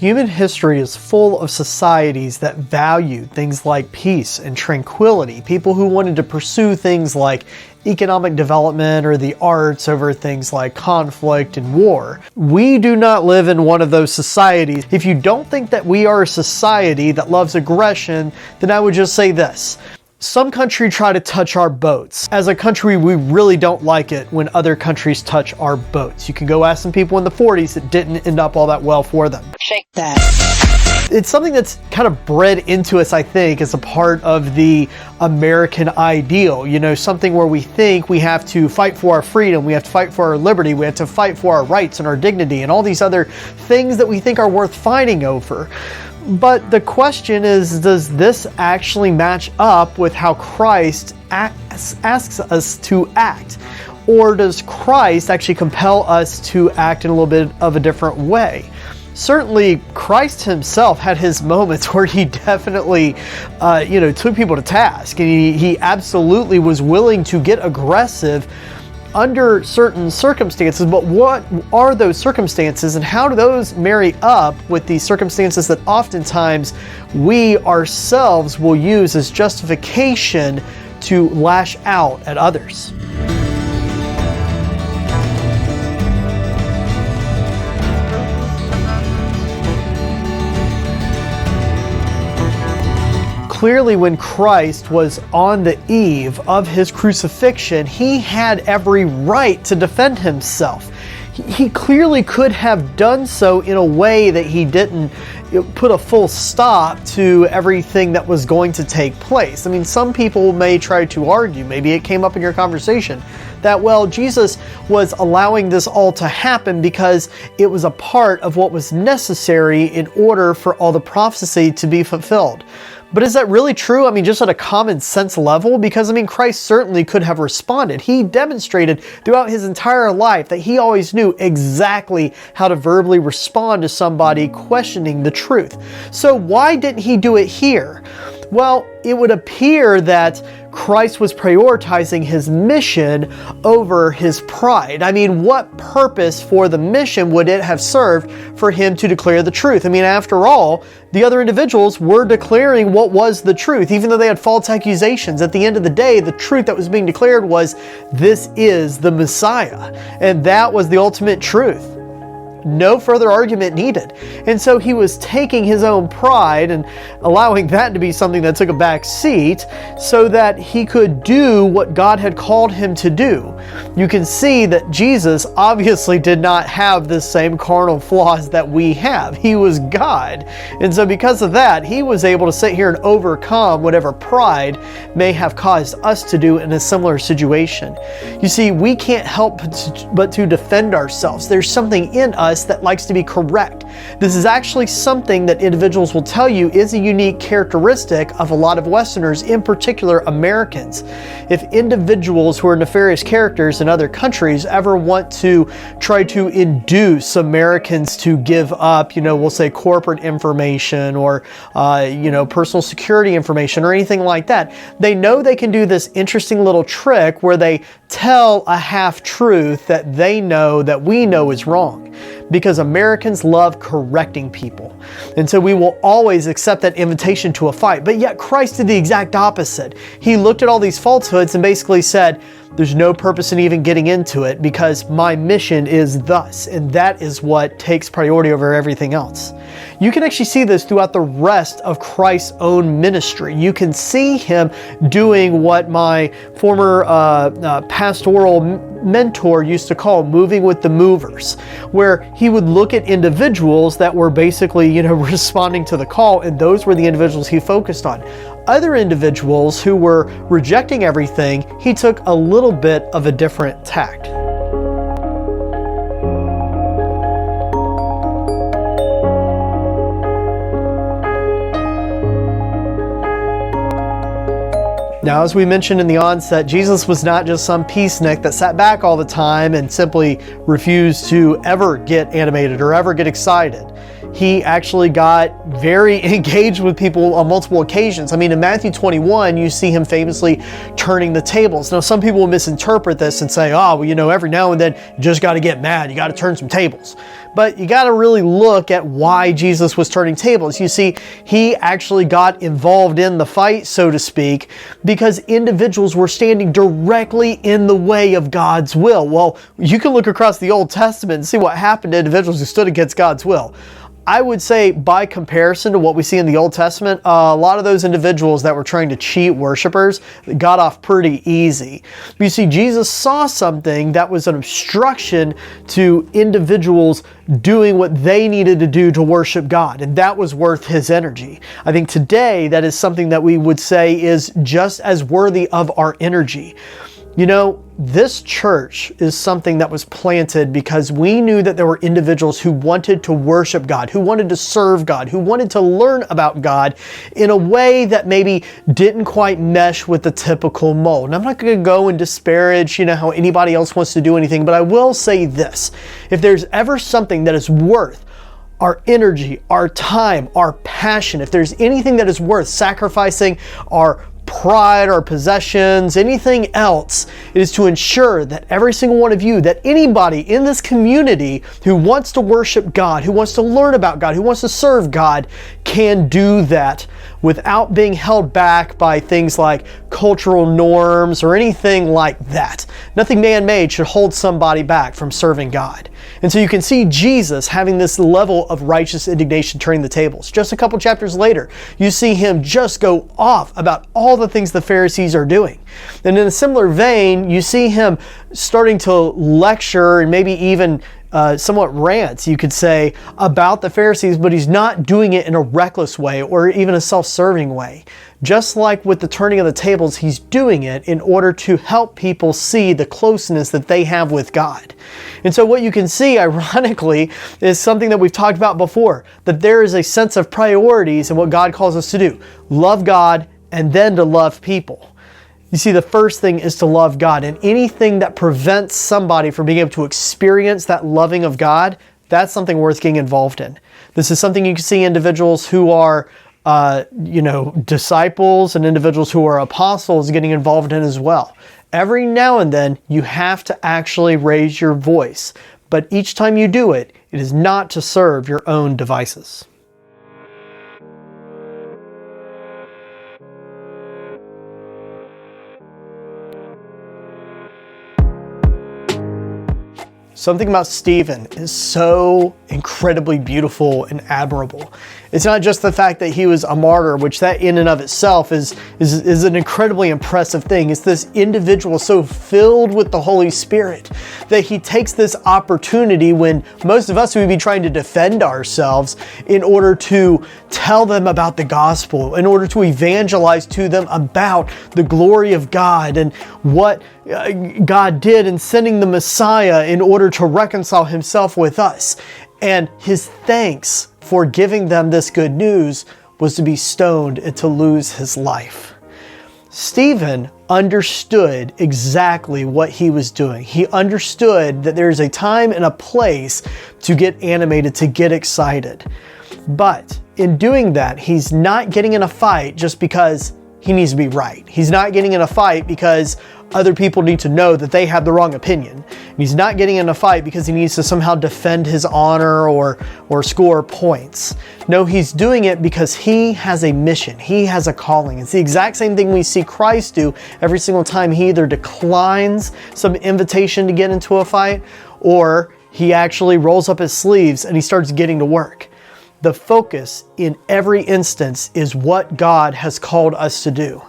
Human history is full of societies that valued things like peace and tranquility, people who wanted to pursue things like economic development or the arts over things like conflict and war. We do not live in one of those societies. If you don't think that we are a society that loves aggression, then I would just say this. Some countries try to touch our boats. As a country, we really don't like it when other countries touch our boats. You can go ask some people in the 40s that didn't end up all that well for them. Shake that. It's something that's kind of bred into us, I think, as a part of the American ideal. You know, something where we think we have to fight for our freedom, we have to fight for our liberty, we have to fight for our rights and our dignity, and all these other things that we think are worth fighting over. But the question is, does this actually match up with how Christ asks us to act? Or does Christ actually compel us to act in a little bit of a different way? Certainly, Christ himself had his moments where he definitely, took people to task. And he absolutely was willing to get aggressive under certain circumstances. But what are those circumstances, and how do those marry up with the circumstances that oftentimes we ourselves will use as justification to lash out at others? Clearly, when Christ was on the eve of his crucifixion, he had every right to defend himself. He clearly could have done so in a way that he didn't put a full stop to everything that was going to take place. I mean, some people may try to argue, maybe it came up in your conversation, that, well, Jesus was allowing this all to happen because it was a part of what was necessary in order for all the prophecy to be fulfilled. But is that really true? I mean, just at a common sense level? Because, I mean, Christ certainly could have responded. He demonstrated throughout his entire life that he always knew exactly how to verbally respond to somebody questioning the truth. So why didn't he do it here? Well, it would appear that Christ was prioritizing his mission over his pride. I mean, what purpose for the mission would it have served for him to declare the truth? I mean, after all, the other individuals were declaring what was the truth, even though they had false accusations. At the end of the day, the truth that was being declared was, this is the Messiah. And that was the ultimate truth. No further argument needed. And so he was taking his own pride and allowing that to be something that took a back seat so that he could do what God had called him to do. You can see that Jesus obviously did not have the same carnal flaws that we have. He was God. And so because of that, he was able to sit here and overcome whatever pride may have caused us to do in a similar situation. You see, we can't help but to defend ourselves. There's something in us that likes to be correct. This is actually something that individuals will tell you is a unique characteristic of a lot of Westerners, in particular Americans. If individuals who are nefarious characters in other countries ever want to try to induce Americans to give up, we'll say corporate information or, personal security information or anything like that, they know they can do this interesting little trick where they tell a half-truth that they know that we know is wrong. Because Americans love correcting people. And so we will always accept that invitation to a fight. But yet Christ did the exact opposite. He looked at all these falsehoods and basically said, there's no purpose in even getting into it because my mission is thus. And that is what takes priority over everything else. You can actually see this throughout the rest of Christ's own ministry. You can see him doing what my former pastoral mentor used to call moving with the movers, where he would look at individuals that were basically, responding to the call, and those were the individuals he focused on. Other individuals who were rejecting everything, he took a little bit of a different tact. Now, as we mentioned in the onset, Jesus was not just some peacenik that sat back all the time and simply refused to ever get animated or ever get excited. he actually got very engaged with people on multiple occasions. I mean, in Matthew 21, you see him famously turning the tables. Now, some people will misinterpret this and say, oh, well, you know, every now and then you just got to get mad. You got to turn some tables. But you got to really look at why Jesus was turning tables. You see, he actually got involved in the fight, so to speak, because individuals were standing directly in the way of God's will. Well, you can look across the Old Testament and see what happened to individuals who stood against God's will. I would say by comparison to what we see in the Old Testament, a lot of those individuals that were trying to cheat worshipers got off pretty easy. You see, Jesus saw something that was an obstruction to individuals doing what they needed to do to worship God, and that was worth his energy. I think today that is something that we would say is just as worthy of our energy. You know, this church is something that was planted because we knew that there were individuals who wanted to worship God, who wanted to serve God, who wanted to learn about God in a way that maybe didn't quite mesh with the typical mold. And I'm not going to go and disparage, you know, how anybody else wants to do anything, but I will say this. If there's ever something that is worth our energy, our time, our passion, if there's anything that is worth sacrificing our pride, our possessions, anything else, it is to ensure that every single one of you, that anybody in this community who wants to worship God, who wants to learn about God, who wants to serve God, can do that without being held back by things like cultural norms or anything like that. Nothing man-made should hold somebody back from serving God. And so you can see Jesus having this level of righteous indignation turning the tables. Just a couple chapters later, you see him just go off about all the things the Pharisees are doing. And in a similar vein, you see him starting to lecture and maybe even somewhat rants, you could say, about the Pharisees, but he's not doing it in a reckless way or even a self-serving way. Just like with the turning of the tables, he's doing it in order to help people see the closeness that they have with God. And so what you can see, ironically, is something that we've talked about before, that there is a sense of priorities in what God calls us to do. Love God and then to love people. You see, the first thing is to love God, and anything that prevents somebody from being able to experience that loving of God, that's something worth getting involved in. This is something you can see individuals who are, disciples and individuals who are apostles getting involved in as well. Every now and then, you have to actually raise your voice, but each time you do it, it is not to serve your own devices. Something about Stephen is so incredibly beautiful and admirable. It's not just the fact that he was a martyr, which that in and of itself is an incredibly impressive thing. It's this individual so filled with the Holy Spirit that he takes this opportunity when most of us would be trying to defend ourselves in order to tell them about the gospel, in order to evangelize to them about the glory of God and what God did in sending the Messiah in order to reconcile himself with us. And his thanks for giving them this good news was to be stoned and to lose his life. Stephen understood exactly what he was doing. He understood that there's a time and a place to get animated, to get excited. But in doing that, he's not getting in a fight just because he needs to be right. He's not getting in a fight because other people need to know that they have the wrong opinion. And he's not getting in a fight because he needs to somehow defend his honor or score points. No, he's doing it because he has a mission. He has a calling. It's the exact same thing we see Christ do every single time he either declines some invitation to get into a fight or he actually rolls up his sleeves and he starts getting to work. The focus in every instance is what God has called us to do.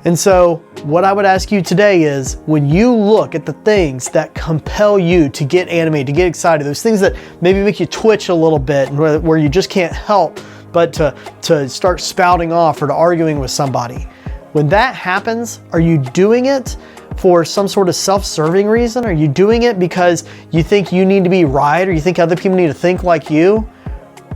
And so what I would ask you today is, when you look at the things that compel you to get animated, to get excited, those things that maybe make you twitch a little bit and where you just can't help but to start spouting off or to arguing with somebody. When that happens, are you doing it for some sort of self-serving reason? Are you doing it because you think you need to be right or you think other people need to think like you?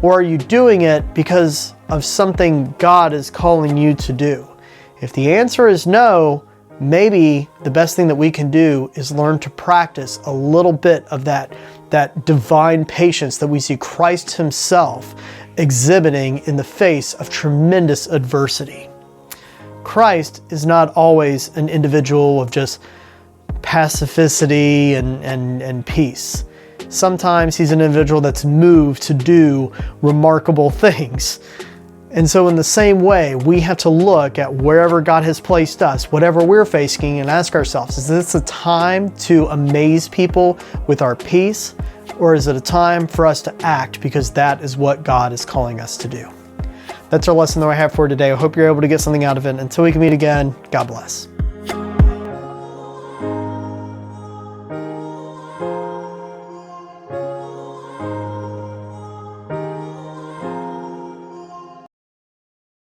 Or are you doing it because of something God is calling you to do? If the answer is no, maybe the best thing that we can do is learn to practice a little bit of that that divine patience that we see Christ himself exhibiting in the face of tremendous adversity. Christ is not always an individual of just pacificity and peace. Sometimes he's an individual that's moved to do remarkable things. And so in the same way, we have to look at wherever God has placed us, whatever we're facing, and ask ourselves, is this a time to amaze people with our peace? Or is it a time for us to act because that is what God is calling us to do? That's our lesson that I have for today. I hope you're able to get something out of it. Until we can meet again, God bless.